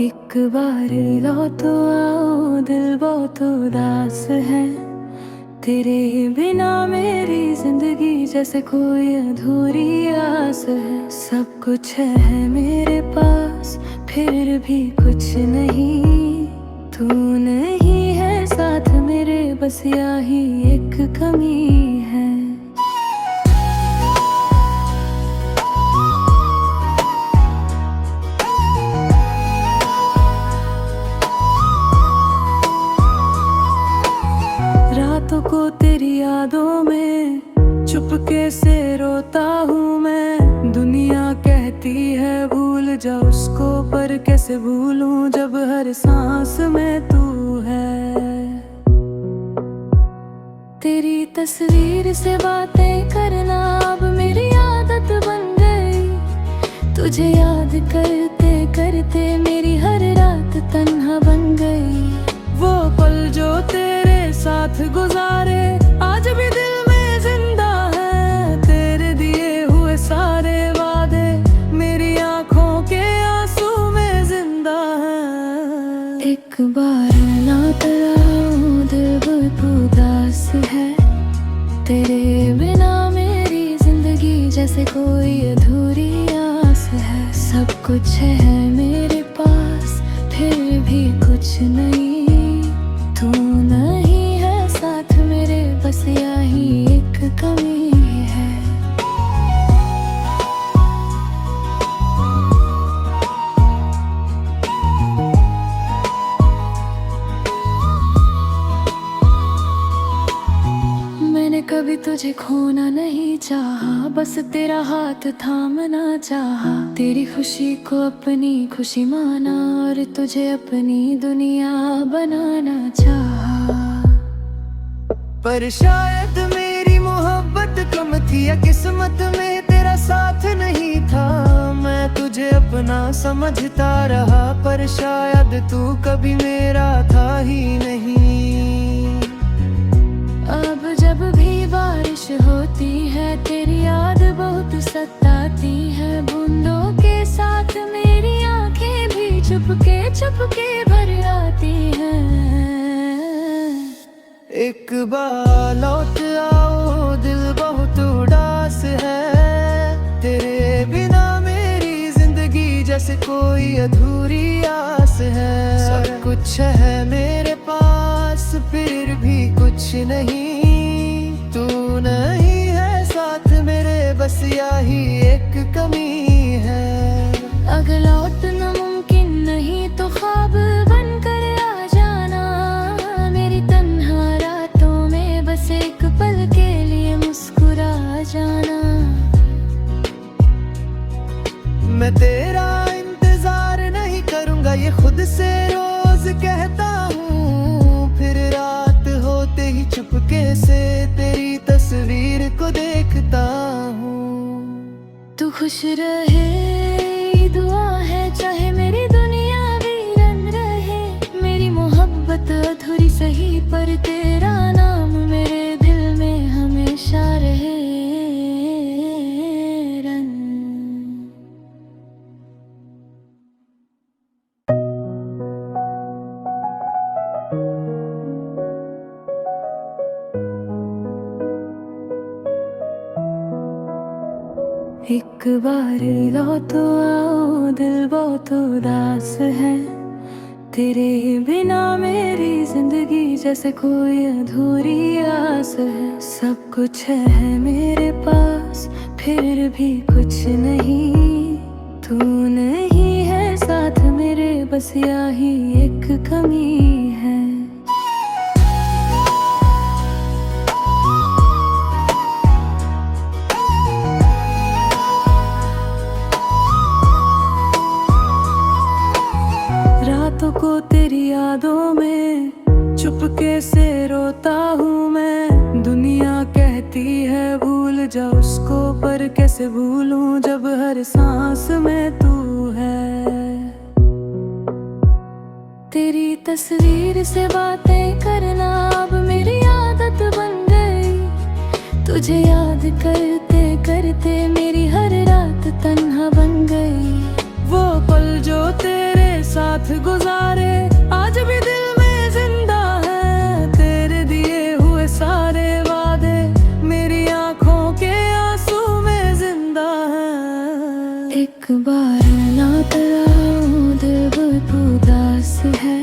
एक बार लो तो आओ, दिल बहुत उदास है। तेरे बिना मेरी जिंदगी जैसे कोई अधूरी आस है। सब कुछ है मेरे पास फिर भी कुछ नहीं। तू नहीं है साथ मेरे, बस यही एक कमी है। रातों को तेरी यादों में चुपके से रोता हूँ मैं। दुनिया कहती है भूल जा उसको, पर कैसे भूलूं जब हर सांस में तू है। तेरी तस्वीर से बातें करना अब मेरी आदत बन गई। तुझे याद करते करते मेरी हर रात तन्हा बन गई। वो पल जो तेरे साथ गुजारे आज भी दिल में जिंदा है। तेरे दिए हुए सारे वादे मेरी आंखों के आंसू में जिंदा है। एक बार ना कराऊं, दिल बहुत उदास है। तेरे बिना मेरी जिंदगी जैसे कोई अधूरी आस है। सब कुछ है मेरे पास फिर भी कुछ नहीं। तू नहीं है साथ मेरे, बस यही एक कमी है। मैंने कभी तुझे खोना नहीं चाहा, बस तेरा हाथ थामना चाहा। तेरी खुशी को अपनी खुशी माना और तुझे अपनी दुनिया बनाना चाहा। पर शायद मेरी मोहब्बत कम थी या किस्मत में तेरा साथ नहीं था। मैं तुझे अपना समझता रहा, पर शायद तू कभी मेरा था ही नहीं। अब जब भी बारिश होती है तेरी याद बहुत सताती है। बूंदों के साथ मेरी आंखें भी चुपके चुपके भर आती हैं। एक बार लौट आओ, दिल बहुत उदास है। तेरे बिना मेरी जिंदगी जैसे कोई अधूरी आस है। सब कुछ है मेरे पास फिर भी कुछ नहीं। तू नहीं है साथ मेरे, बस यही एक कमी है। अगर लौटना मुमकिन नहीं तो ख्वाब बनकर आ जाना। मेरी तन्हा रातों में बस एक पल के लिए मुस्कुरा जाना। मैं तेरा इंतजार नहीं करूंगा, ये खुद से रोज कहता हूँ। फिर रात होते ही चुपके से तेरी तस्वीर को देखता हूँ। तू खुश रहे दुआ है, चाहे मेरी दुनिया वीरन रहे। मेरी मोहब्बत अधूरी सही, पर तेरा नाम मेरे दिल में हमेशा रहे। एक बार लो तो आओ, दिल बहुत उदास है। तेरे बिना मेरी जिंदगी जैसे कोई अधूरी आस है। सब कुछ है मेरे पास फिर भी कुछ नहीं। तू नहीं है साथ मेरे, बस यही एक कमी है। रातों को तेरी यादों में चुपके से रोता हूँ मैं। दुनिया कहती है भूल जा उसको, पर कैसे भूलूं जब हर सांस में तू है। तेरी तस्वीर से बातें करना अब मेरी आदत बन गई। तुझे याद करते करते मेरी हर रात तन्हा बन गई। वो पल जो तेरे साथ साथ गुजारे आज भी दिल में जिंदा है। तेरे दिए हुए सारे वादे मेरी आंखों के आंसू में जिंदा है। एक बार ना कराऊं दिल बहुत उदास है,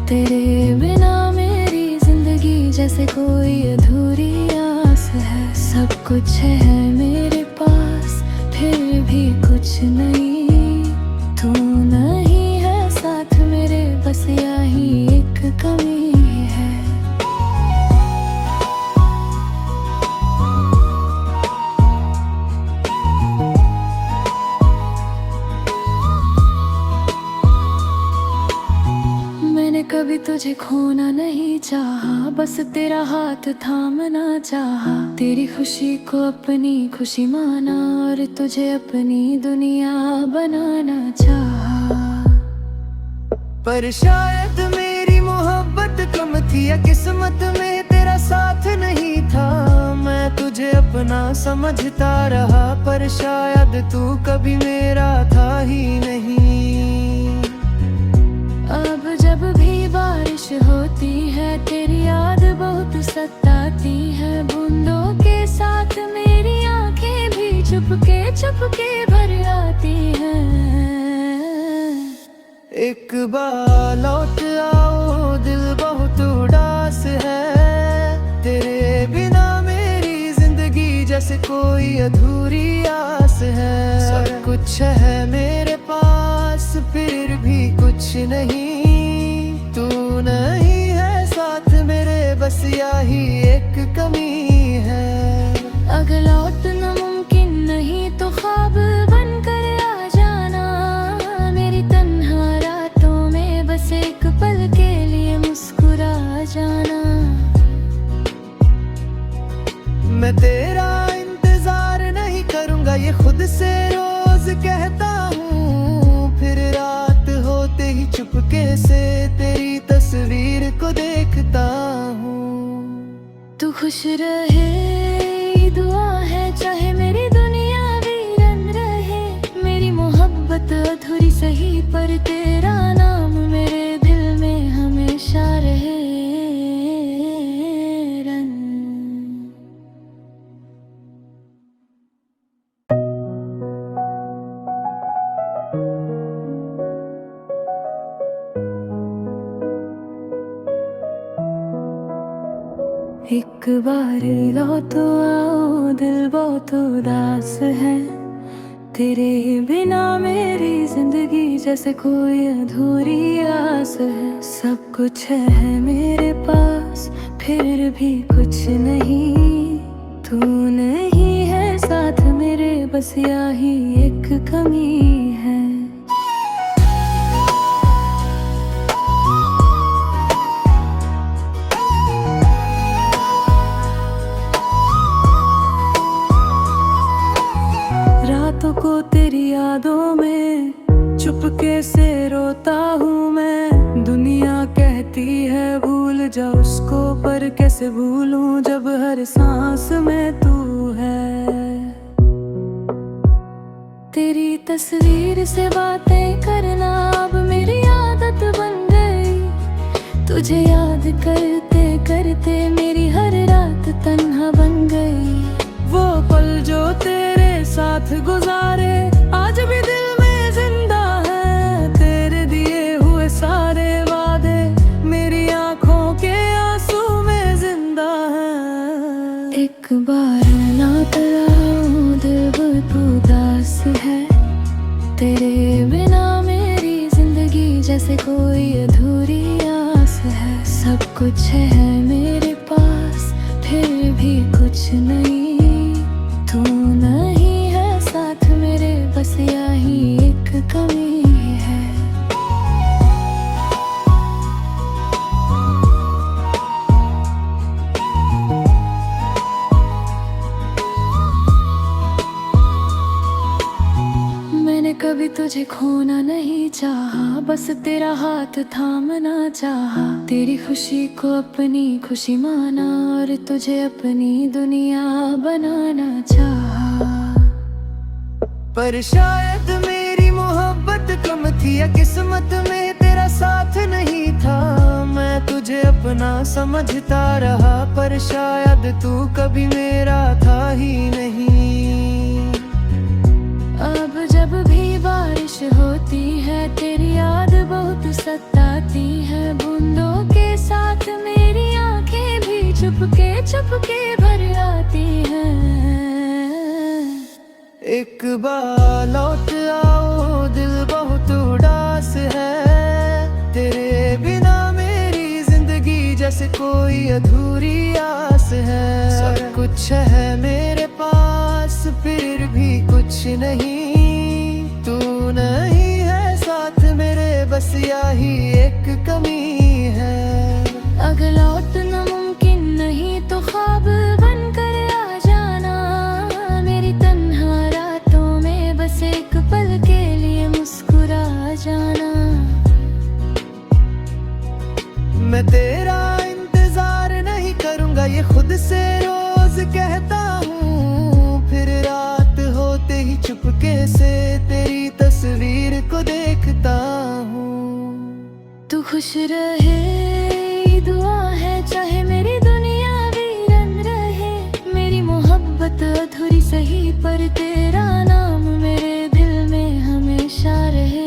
तेरे बिना मेरी जिंदगी जैसे कोई अधूरी आस है। सब कुछ है मेरे पास फिर भी कुछ नहीं, तू नहीं है साथ मेरे, बस यही एक कमी है। मैंने कभी तुझे खोना नहीं चाहा, बस तेरा हाथ थामना चाहा। तेरी खुशी को अपनी खुशी माना और तुझे अपनी दुनिया बनाना चाहा। पर शायद मेरी मोहब्बत कम थी या किस्मत में तेरा साथ नहीं था। मैं तुझे अपना समझता रहा पर शायद तू कभी मेरा था ही नहीं। अब जब भी बारिश होती है तेरी याद बहुत सताती है। बूंदों के साथ मेरी आंखें भी चुपके भर आती हैं। एक बार लौट आओ दिल बहुत उदास है। तेरे बिना मेरी जिंदगी जैसे कोई अधूरी आस है। सब कुछ है मेरे पास फिर भी कुछ नहीं, तू नहीं है साथ मेरे, बस यही एक कमी है। अगर लौटना मुमकिन नहीं तो ख्वाब बनकर आ जाना। मेरी तन्हा रातों में बस एक पल के लिए मुस्कुरा जाना। मैं तेरा इंतजार नहीं करूंगा ये खुद से रोज कहता हूँ। फिर रात होते ही चुपके से तेरी तस्वीर को देखता हूँ। तू खुश रहे ये दुआ है, चाहे मेरी दुनिया वीरन रहे। मेरी मोहब्बत अधूरी सही पर तेरा नाम मेरे दिल में हमेशा रहे। एक बार लौट आओ दिल बहुत उदास है। तेरे बिना मेरी जिंदगी जैसे कोई अधूरी आस है। सब कुछ है मेरे पास फिर भी कुछ नहीं, तू नहीं है साथ मेरे, बस यही एक कमी है। रातों को तेरी यादों में चुपके से रोता हूँ मैं। दुनिया कहती है भूल जा उसको, पर कैसे भूलूं जब हर सांस में तू है। तेरी तस्वीर से बातें करना अब मेरी आदत बन गई। तुझे याद करते करते मेरी हर रात तन्हा बन गई। वो पल जो तेरे साथ गुजारे आज भी दिल में जिंदा है। तेरे दिए हुए सारे वादे मेरी आंखों के आंसू में जिंदा है। एक बार ना कराऊं दिल बहुत उदास है। तेरे बिना मेरी जिंदगी जैसे कोई अधूरी आस है। सब कुछ है मेरे पास फिर भी कुछ नहीं, तू नहीं है साथ मेरे, बस यही एक कमी है। मैंने कभी तुझे खोना नहीं चाहा, बस तेरा हाथ थामना चाहा। तेरी खुशी को अपनी खुशी माना और तुझे अपनी दुनिया बनाना चाहा। पर शायद मेरी मोहब्बत कम थी या किस्मत में साथ नहीं था। मैं तुझे अपना समझता रहा, पर शायद तू कभी मेरा था ही नहीं। अब जब भी बारिश होती है तेरी याद बहुत सताती है। बूंदों के साथ मेरी आंखें भी चुपके चुपके भर आती हैं। एक बार लौट आओ, दिल बहुत उदास है। तेरे बिना मेरी जिंदगी जैसे कोई अधूरी आस है। सब कुछ है मेरे पास फिर भी कुछ नहीं। तू नहीं है साथ मेरे, बस यही एक कमी है। अगर लौटना मुमकिन नहीं तो ख्वाब बनकर आ जाना। मेरी तन्हा रातों में बस एक पल के लिए मुस्कुरा जाना। मैं तेरा इंतजार नहीं करूंगा, ये खुद से रोज कहता हूँ। फिर रात होते ही चुपके से तेरी तस्वीर को देखता हूँ। तू खुश रहे ये दुआ है, चाहे मेरी दुनिया वीरन रहे। मेरी मोहब्बत अधूरी सही, पर तेरा नाम मेरे दिल में हमेशा रहे।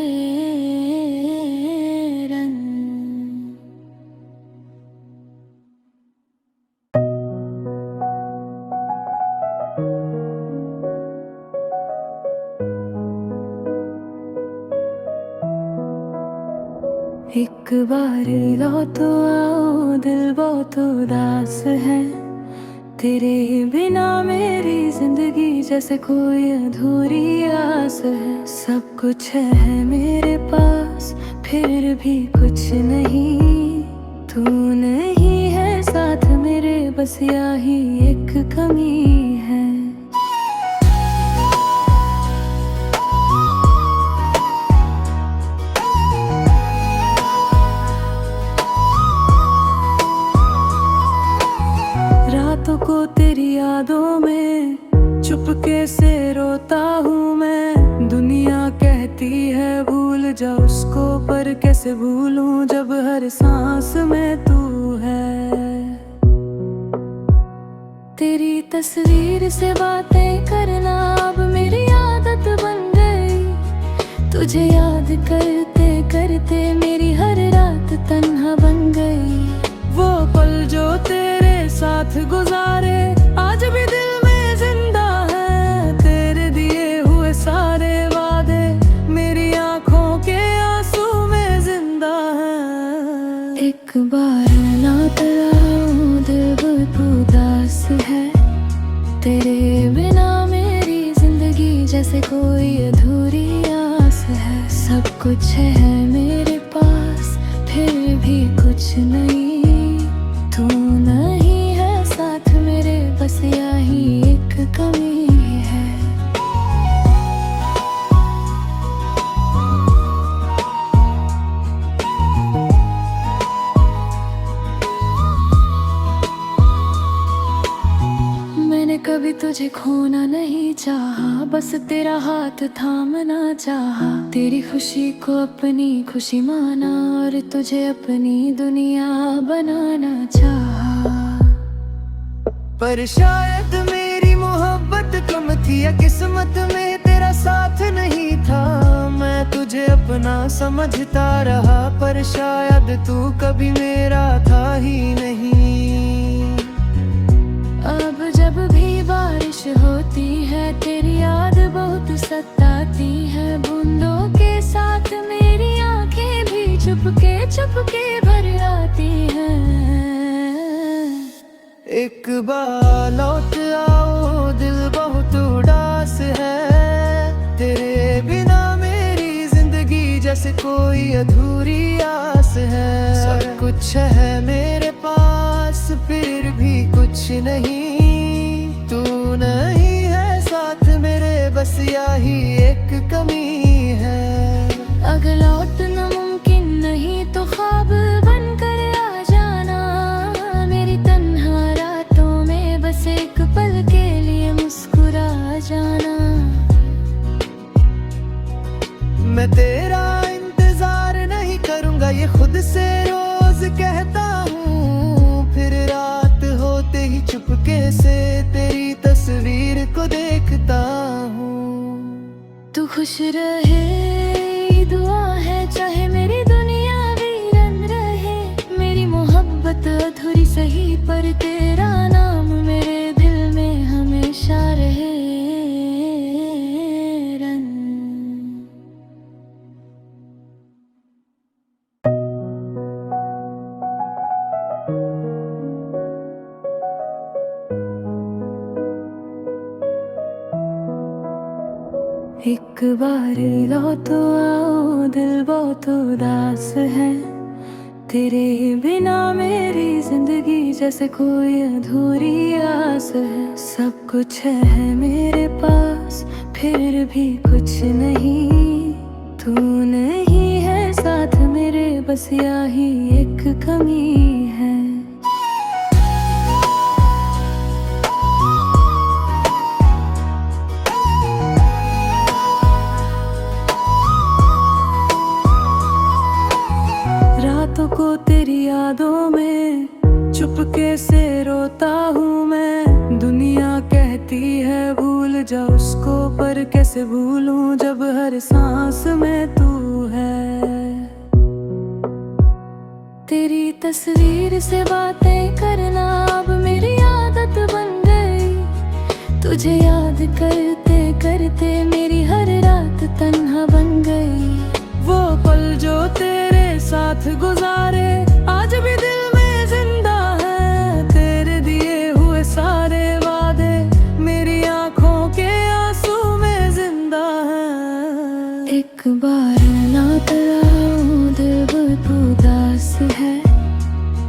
एक बार लौट आओ, दिल बहुत उदास है। तेरे बिना मेरी जिंदगी जैसे कोई अधूरी आस है। सब कुछ है मेरे पास फिर भी कुछ नहीं। तू नहीं है साथ मेरे, बस यही एक कमी है। रातों को तेरी यादों में चुपके से रोता हूँ मैं। दुनिया कहती है भूल जा उसको, पर कैसे भूलूं जब हर सांस में तू है। तेरी तस्वीर से बातें करना अब मेरी आदत बन गई। तुझे याद करते करते मेरी हर रात तन्हा बन गई। वो पल जो तेरे साथ गुजारे आज भी दिल में जिंदा है। तेरे दिए हुए सारे वादे मेरी आंखों के आंसू में जिंदा है। एक बार लौट आओ, दिल बहुत उदास है। तेरे बिना मेरी जिंदगी जैसे कोई अधूरी आस है। सब कुछ है मेरे पास फिर भी कुछ नहीं। तू नहीं है साथ मेरे, बस यही एक कमी है। मैंने कभी तुझे खोना नहीं चाहा, बस तेरा हाथ थामना चाहा। तेरी खुशी को अपनी खुशी माना और तुझे अपनी दुनिया बनाना चाहा। पर शायद मेरी मोहब्बत कम थी या किस्मत में तेरा साथ नहीं था। मैं तुझे अपना समझता रहा, पर शायद तू कभी मेरा था ही नहीं। अब जब भी बारिश होती है तेरी याद बहुत सताती है। बूंदों के साथ मेरी आंखें भी चुपके चुपके भर आती हैं। एक बार लौट आओ, दिल बहुत उदास है। तेरे बिना मेरी जिंदगी जैसे कोई अधूरी आस है। सब कुछ है मेरे पास फिर भी कुछ नहीं। तू नहीं है साथ मेरे, बस यही एक कमी है। अगर लौटना मुमकिन नहीं तो ख्वाब बनकर आ जाना। मेरी तन्हा रातों में बस एक पल के लिए मुस्कुरा जाना। मैं तेरा इंतजार नहीं करूंगा, ये मोहब्बत अधूरी सही पर तेरा नाम मेरे दिल में हमेशा रहे रन। एक बार लो तो आओ, दिल बहुत उदास है। तेरे बिना मेरी जिंदगी जैसे कोई अधूरी आस है। सब कुछ है मेरे पास फिर भी कुछ नहीं, तू नहीं है साथ मेरे, बस यही एक कमी है। रातों को तेरी यादों में चुपके से रोता हूँ मैं। दुनिया कहती है भूल जा उसको, पर कैसे भूलूं जब हर सांस में तू है। तेरी तस्वीर से बातें करना अब मेरी आदत बन गई। तुझे याद करते करते मेरी हर रात तन्हा बन गई। वो पल जो तेरे साथ गुजारे आज भी दिल में जिंदा है। तेरे दिए हुए सारे वादे मेरी आंखों के आंसू में जिंदा है। एक बार ना कराऊं, दिल बहुत उदास है।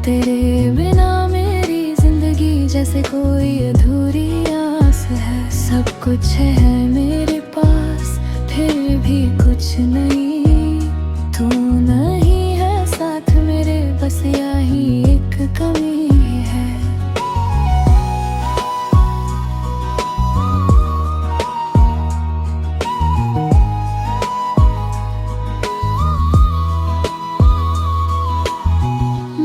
तेरे बिना मेरी जिंदगी जैसे कोई अधूरी आस है। सब कुछ है मेरे पास फिर भी कुछ नहीं, तू नहीं है साथ मेरे, बस यही एक कमी है।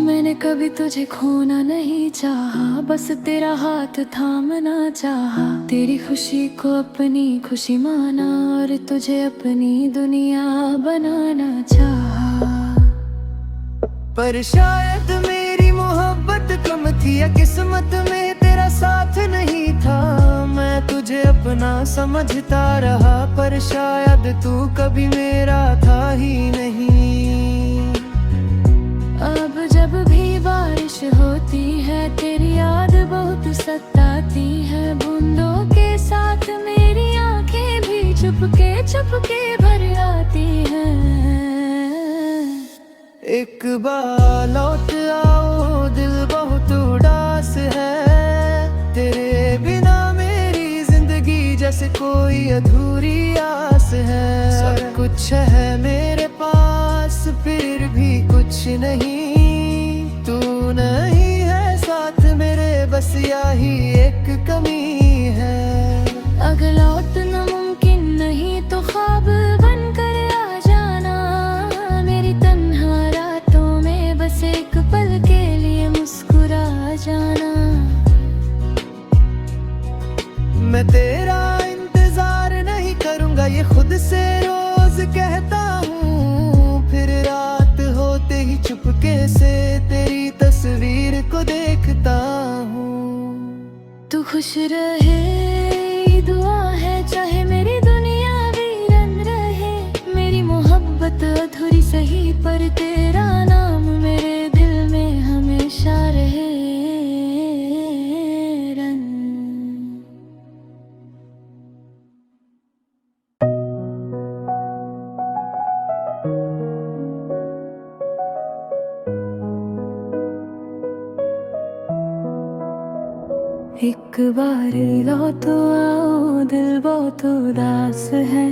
मैंने कभी तुझे खोना नहीं चाहा, बस तेरा हाथ थामना चाहा। तेरी खुशी को अपनी खुशी माना और तुझे अपनी दुनिया बनाना चाहा। पर शायद मेरी मोहब्बत कम थी या किस्मत में तेरा साथ नहीं था। मैं तुझे अपना समझता रहा, पर शायद तू कभी मेरा था ही नहीं। अब जब भी बारिश होती है तेरी याद बहुत सताती है। बूंदों के साथ मेरी आंखें भी चुपके चुपके भर आती हैं। एक बार लौट आओ, दिल बहुत उदास है। तेरे बिना मेरी जिंदगी जैसे कोई अधूरी आस है। सब कुछ है मेरे पास फिर भी कुछ नहीं, तू नहीं है साथ मेरे, बस यही एक कमी है। अगर लौटना मुमकिन नहीं तो ख्वाब बनकर आ जाना। मेरी तन्हा रातों में बस एक पल के लिए मुस्कुरा जाना। मैं तेरा इंतजार नहीं करूंगा ये खुद से रोज कहता हूँ। फिर रात होते ही चुपके से तेरी तस्वीर को देखता हूँ। तू खुश रहे ये दुआ है, चाहे मेरी दुनिया वीरन रहे। मेरी मोहब्बत अधूरी सही पर तेरा नाम मेरे दिल में हमेशा रहे रन। एक बार लो तो आओ, दिल बहुत उदास है।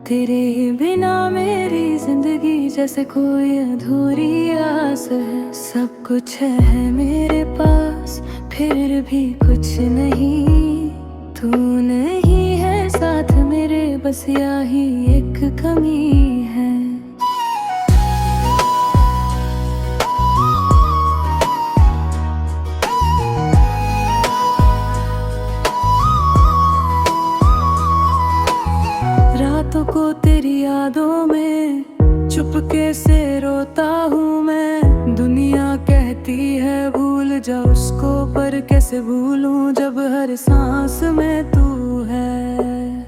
तेरे बिना मेरी जिंदगी जैसे कोई अधूरी आस है। सब कुछ है मेरे पास फिर भी कुछ नहीं, तू नहीं है साथ मेरे, बस यही एक कमी है। रातों को तेरी यादों में चुपके से रोता हूँ मैं। दुनिया कहती जा उसको, पर कैसे भूलूं जब हर सांस में तू है।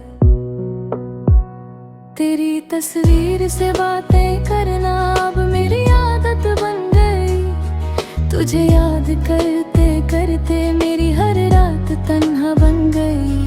तेरी तस्वीर से बातें करना अब मेरी आदत बन गई। तुझे याद करते करते मेरी हर रात तन्हा बन गई।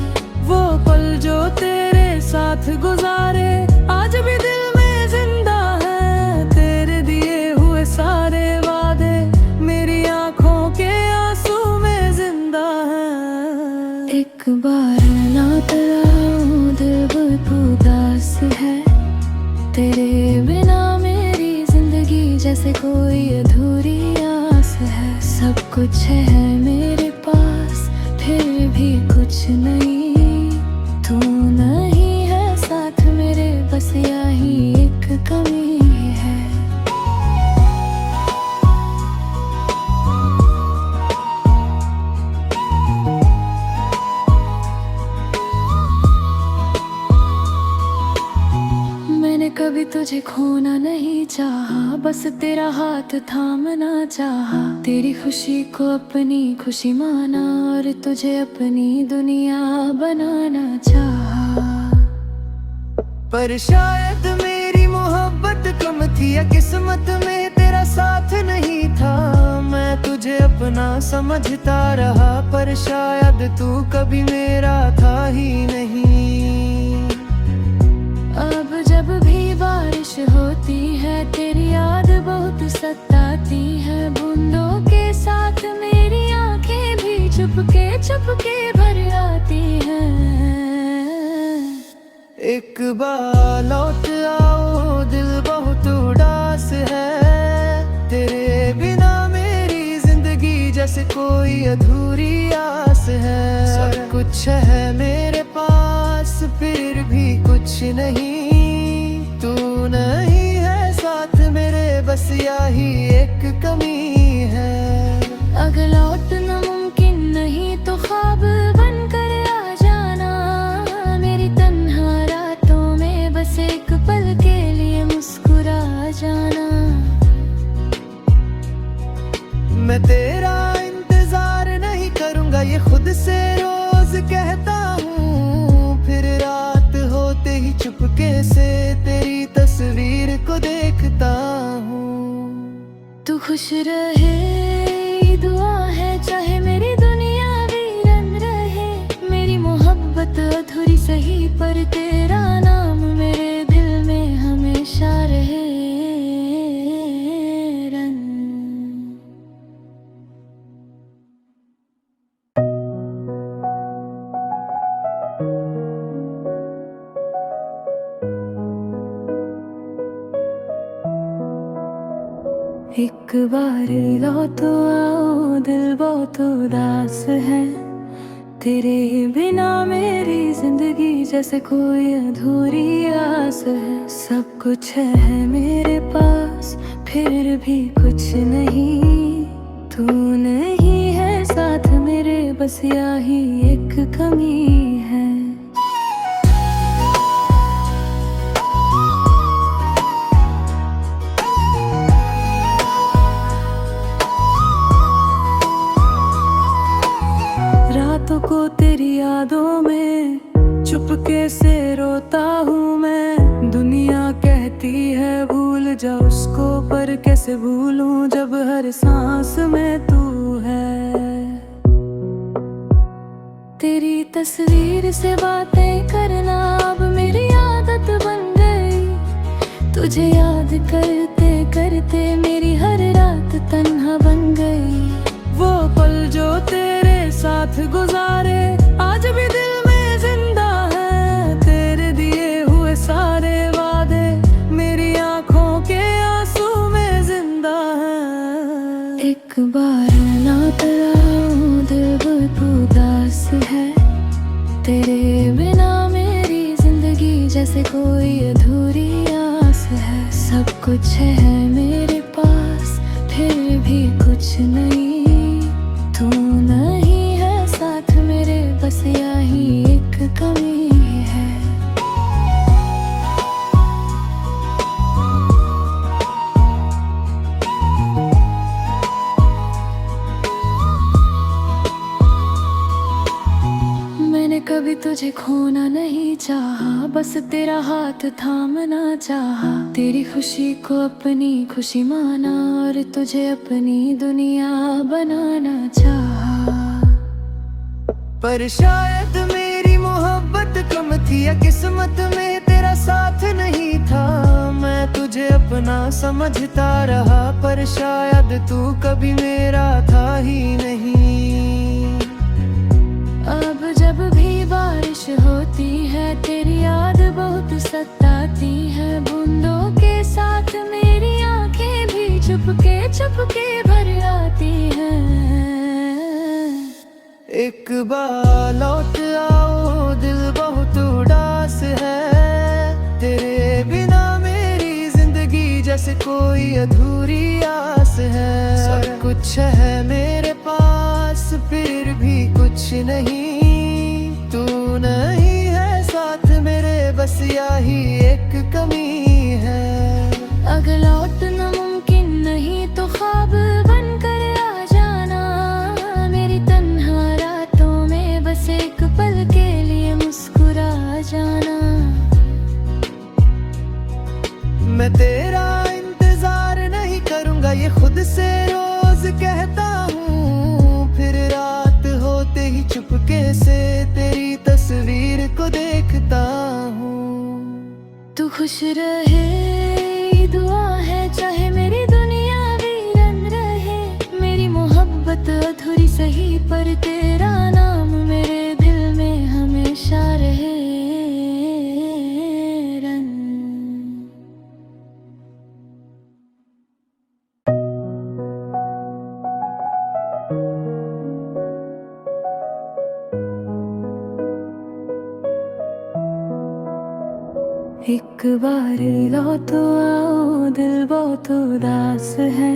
वो पल जो तेरे साथ गुजारे आज भी दिल में जिंदा है। तेरे दिए हुए सारे वादे मेरी आंखों के आंसू में जिंदा है। एक बार ना कराऊं दिल बहुत उदास है। तेरे बिना मेरी जिंदगी जैसे कोई अधूरी आस है। सब कुछ है मेरे पास फिर भी कुछ नहीं। तू नहीं है साथ मेरे, बस यही एक कमी है। मैंने कभी तुझे खोना नहीं चाहा, बस तेरा हाथ थामना चाहा। तेरी खुशी को अपनी खुशी माना और तुझे अपनी दुनिया बनाना चाहा। पर शायद मेरी मोहब्बत कम थी या किस्मत में तेरा साथ नहीं था। मैं तुझे अपना समझता रहा, पर शायद तू कभी मेरा था ही नहीं। अब जब भी बारिश होती है तेरी याद बहुत सताती है। बूंदों के साथ मेरी आंखें भी चुपके चुपके भर आती हैं। एक बार लौट आओ दिल बहुत उदास है। तेरे बिना मेरी जिंदगी जैसे कोई अधूरी आस है। सब कुछ है मेरे पास फिर भी कुछ नहीं। तू नहीं है साथ मेरे, बस यही एक कमी है। अगर लौटना मुमकिन नहीं तो ख्वाब बनकर आ जाना। मेरी तन्हा रातों में बस एक पल के लिए मुस्कुरा जाना। मैं तेरा इंतजार नहीं करूंगा ये खुद से रोज कहता हूँ। फिर रात होते ही चुपके से तेरी तस्वीर को देखता हूँ। तू खुश रहे ये दुआ है, चाहे मेरी दुनिया वीरन रहे। मेरी मोहब्बत अधूरी सही पर तेरा नाम मेरे दिल में हमेशा रहे। एक बार लौट आओ दिल बहुत उदास है। तेरे बिना मेरी जिंदगी जैसे कोई अधूरी आस है। सब कुछ है मेरे पास फिर भी कुछ नहीं। तू नहीं है साथ मेरे, बस यही एक कमी है। रातों को तेरी यादों में चुपके से रोता हूँ मैं। दुनिया कहती है भूल जा उसको, पर कैसे भूलूं जब हर सांस में तू है। तेरी तस्वीर से बातें करना अब मेरी आदत बन गई। तुझे याद करते करते मेरी हर रात तन्हा बन गई। वो पल जो तेरे साथ गुजारे आज भी दिल में जिंदा है। तेरे दिए हुए सारे वादे मेरी आंखों के आंसू में जिंदा है। एक बार ना कराऊं दिल बहुत उदास है। तेरे बिना मेरी जिंदगी जैसे कोई अधूरी आस है। सब कुछ है मेरे पास फिर भी कुछ नहीं। तू नहीं है साथ मेरे, बस यही एक कमी है। तुझे खोना नहीं चाहा, बस तेरा हाथ थामना चाहा। तेरी खुशी को अपनी खुशी माना और तुझे अपनी दुनिया बनाना चाहा। पर शायद मेरी मोहब्बत कम थी या किस्मत में तेरा साथ नहीं था। मैं तुझे अपना समझता रहा, पर शायद तू कभी मेरा था ही नहीं। अब जब भी बारिश होती है तेरी याद बहुत सताती है। बूंदों के साथ मेरी आंखें भी चुपके चुपके भर आती हैं। एक बार लौट आओ, दिल बहुत उदास है। तेरे बिना मेरी जिंदगी जैसे कोई अधूरी आस है। सब कुछ है मेरे पास फिर भी कुछ नहीं। तू नहीं है साथ मेरे, बस यही एक कमी है। अगर लौटना मुमकिन नहीं तो ख्वाब बनकर आ जाना। मेरी तन्हा रातों में बस एक पल के लिए मुस्कुरा जाना। मैं तेरा इंतजार नहीं करूंगा, ये खुद से रोज कहता हूँ। फिर रात होते ही चुपके से तेरी तस्वीर को देखता हूँ। तू खुश रहे ये दुआ है, चाहे मेरी दुनिया वीरन रहे। मेरी मोहब्बत अधूरी सही, पर तेरा नाम मेरे दिल में हमेशा रहे। एक बार लौटो आओ, दिल बहुत उदास है।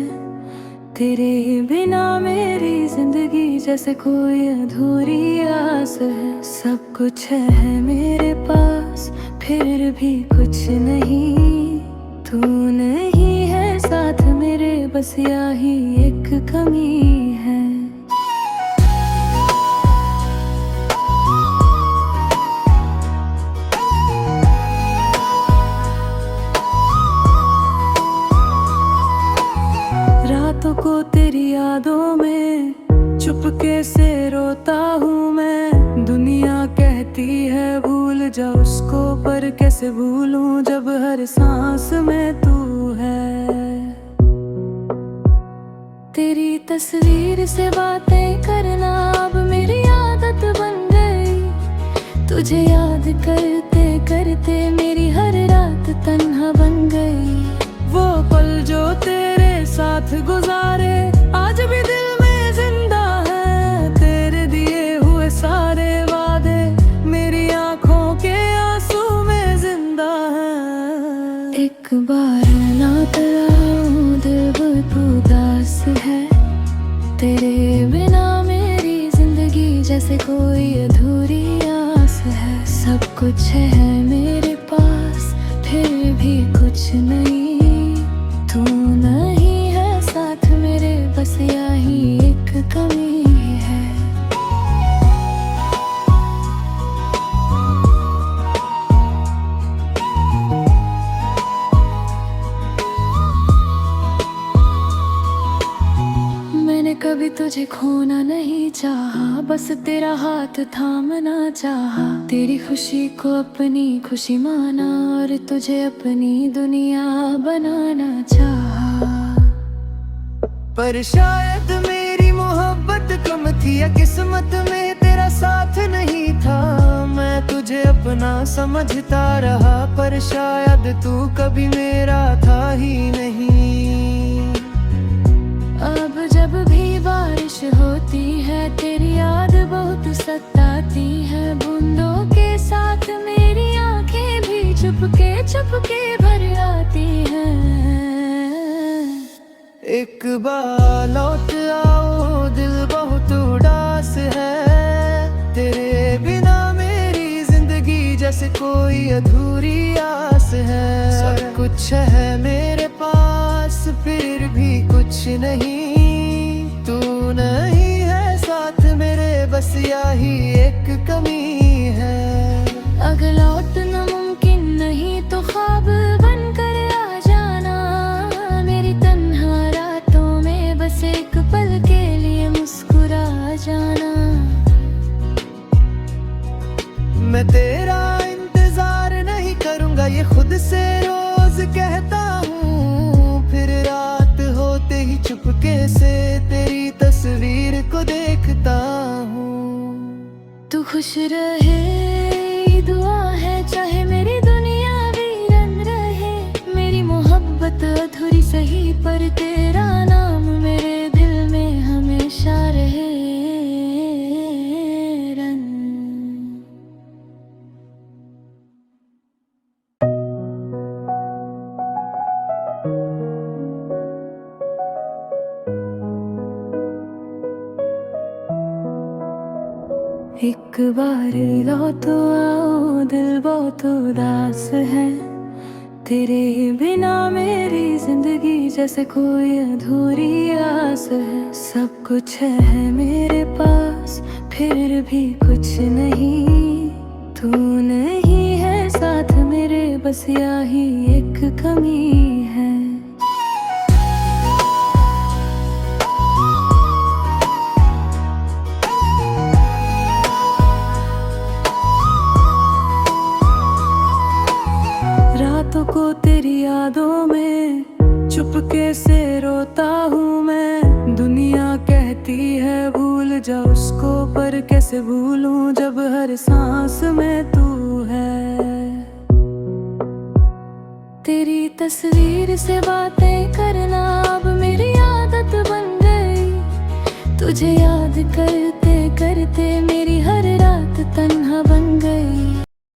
तेरे बिना मेरी जिंदगी जैसे कोई अधूरी आस है। सब कुछ है मेरे पास फिर भी कुछ नहीं। तू नहीं है साथ मेरे, बस यही एक कमी है। रातों को तेरी यादों में चुपके से रोता हूँ मैं। दुनिया कहती है भूल जा उसको, पर कैसे भूलूं जब हर सांस में तू है। तेरी तस्वीर से बातें करना अब मेरी आदत बन गई। तुझे याद करते करते मेरी हर रात तन्हा बन गई। वो पल जो तेरे साथ गुजारे आज भी दिल में जिंदा है। तेरे दिए हुए सारे वादे मेरी आंखों के आंसू में जिंदा है। एक बार लौट आओ, दिल बहुत उदास है। तेरे बिना मेरी जिंदगी जैसे कोई अधूरी आस है। सब कुछ है मेरे पास फिर भी कुछ नहीं। तू नहीं है साथ मेरे, बस यही एक कमी है। मैंने कभी तुझे खोना नहीं चाहा, बस तेरा हाथ थामना चाहा। तेरी खुशी को अपनी खुशी माना और तुझे अपनी दुनिया बनाना चाहा। पर शायद मेरी मोहब्बत कम थी या किस्मत में तेरा साथ नहीं था। मैं तुझे अपना समझता रहा, पर शायद तू कभी मेरा था ही नहीं। अब जब भी बारिश होती है तेरी याद बहुत सताती है। बूंदों के साथ मेरी आंखें भी चुपके चुपके भर आती हैं। एक बार लौट आओ, दिल बहुत उदास है। तेरे बिना मेरी जिंदगी जैसे कोई अधूरी आस है। सब कुछ है मेरे पास फिर भी कुछ नहीं। तू नहीं है साथ मेरे, बस यही एक कमी है। खुश रहे ये दुआ है, चाहे मेरी दुनिया वीरन रहे। मेरी मोहब्बत अधूरी सही, पर तेरा नाम मेरे दिल में हमेशा रहे। रन एक बार लो तो आओ, दिल बहुत उदास है। तेरे बिना मेरी जिंदगी जैसे कोई अधूरी आस है। सब कुछ है मेरे पास, फिर भी कुछ नहीं। तू नहीं है साथ मेरे, बस यही एक कमी है। रातों को तेरी यादों में चुपके से रोता हूँ मैं। दुनिया कहती है भूल जा उसको, पर कैसे भूलूं जब हर सांस में तू है। तेरी तस्वीर से बातें करना अब मेरी आदत बन गई। तुझे याद करते करते मेरी हर रात तन्हा बन